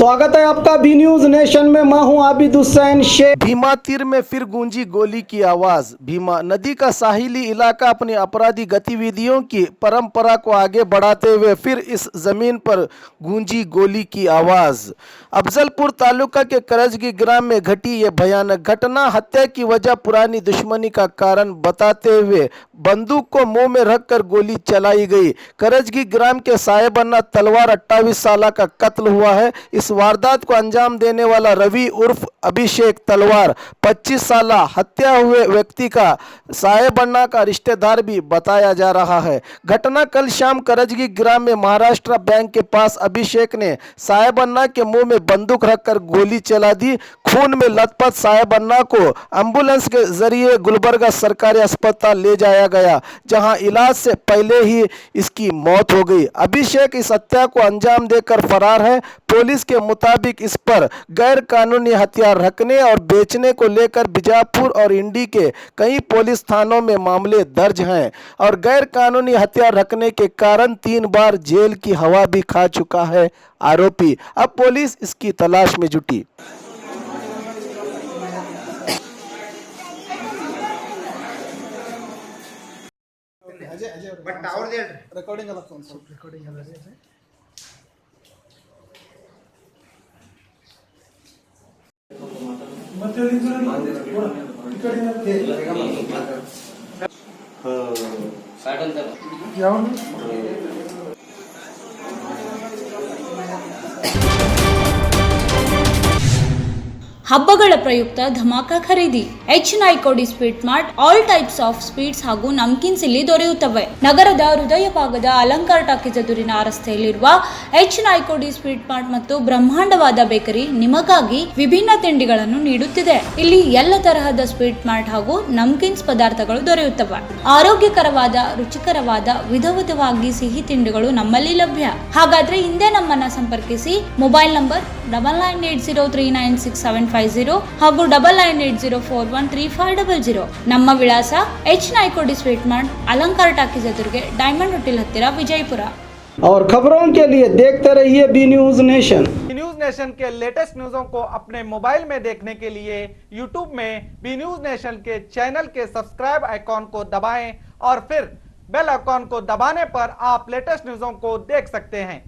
स्वागत है आपका बी न्यूज नेशन में। मैं हूं आबिद हुसैन शेख। भीमा तीर में फिर गूंजी गोली की आवाज। भीमा नदी का साहिली इलाका अपनी अपराधी गतिविधियों की परंपरा को आगे बढ़ाते हुए फिर इस जमीन पर गूंजी गोली की आवाज। अफजलपुर तालुका के करजगी ग्राम में घटी ये भयानक घटना हत्या की वजह पुरानी दुश्मनी का कारण बताते हुए बंदूक को मुंह में रखकर गोली चलाई गई। करजगी ग्राम के साहेबन्ना तलवार 28 साल का कत्ल हुआ है। इस वारदात को अंजाम देने वाला रवि उर्फ अभिषेक तलवार 25 साल हत्या हुए व्यक्ति का साहेबन्ना का रिश्तेदार भी बताया जा रहा है। घटना कल शाम करजगी ग्राम में महाराष्ट्र बैंक के पास अभिषेक ने साहेबन्ना के मुंह में बंदूक रखकर गोली चला दी। खून में लथपथ साहेबन्ना को एम्बुलेंस के जरिए गुलबर्गा सरकारी अस्पताल ले जाया गया, जहां इलाज से पहले ही इसकी मौत हो गई। अभिषेक इस हत्या को अंजाम देकर फरार है। पुलिस के मुताबिक इस पर गैर कानूनी हथियार रखने और बेचने को लेकर बीजापुर और इंडी के कई पुलिस थानों में मामले दर्ज हैं और गैर कानूनी हथियार रखने के कारण 3 बार जेल की हवा भी खा चुका है आरोपी। अब पुलिस इसकी तलाश में जुटी। रिकॉर्डिंग ಹಬ್ಬಗಳ ಪ್ರಯುಕ್ತ ಧಮಾಕ ಖರೀದಿ ಎಚ್9ಕೋಡಿ sweet mart all types of sweets ಹಾಗೂ ನಮ್ಕಿನ್ಸ್ ಇಲ್ಲಿ ದೊರೆಯುತ್ತವೆ। ನಗರದ ಹೃದಯ ಭಾಗದ ಅಲಂಕಾರ್ ಟಾಕೀಸ್ ಎದುರಿನ ರಸ್ತೆಯಲ್ಲಿರುವ ಎಚ್9ಕೋಡಿ ಸ್ವೀಟ್ ಮಾರ್ಟ್ ಮತ್ತು ಬ್ರಹ್ಮಾಂಡವಾದ ಬೇಕರಿ ನಿಮಗಾಗಿ ವಿಭಿನ್ನ ತಿಂಡಿಗಳನ್ನು ನೀಡುತ್ತಿದೆ। ಇಲ್ಲಿ ಎಲ್ಲ ತರಹದ ಸ್ವೀಟ್ ಮಾರ್ಟ್ ಹಾಗೂ ನಮ್ಕಿನ್ಸ್ ಪದಾರ್ಥಗಳು ದೊರೆಯುತ್ತವೆ। ಆರೋಗ್ಯಕರವಾದ ರುಚಿಕರವಾದ ವಿಧವಿಧವಾಗಿ ಸಿಹಿ ತಿಂಡಿಗಳು ನಮ್ಮಲ್ಲಿ ಲಭ್ಯ। ಹಾಗಾದ್ರೆ ಹಿಂದೆ ನಮ್ಮನ್ನ ಸಂಪರ್ಕಿಸಿ। ಮೊಬೈಲ್ ನಂಬರ್ 9980396750 ಹಾಗೂ 9980413500। ನಮ್ಮ ವಿಳಾಸ ಎಚ್9ಕೋಡಿ ಸ್ವೀಟ್ ಮಾರ್ಟ್, अलंकार टाकीज एदुर्गे, डायमंड होटल हत्तिरा, विजयपुर। और खबरों के लिए देखते रहिए B news nation. B news nation के लेटेस्ट न्यूज़ों को अपने मोबाइल में देखने के लिए यूट्यूब में बी न्यूज नेशन के चैनल के सब्सक्राइब आइकॉन को दबाएं और फिर बेल आइकॉन को दबाने पर आप लेटेस्ट न्यूज़ों को देख सकते हैं।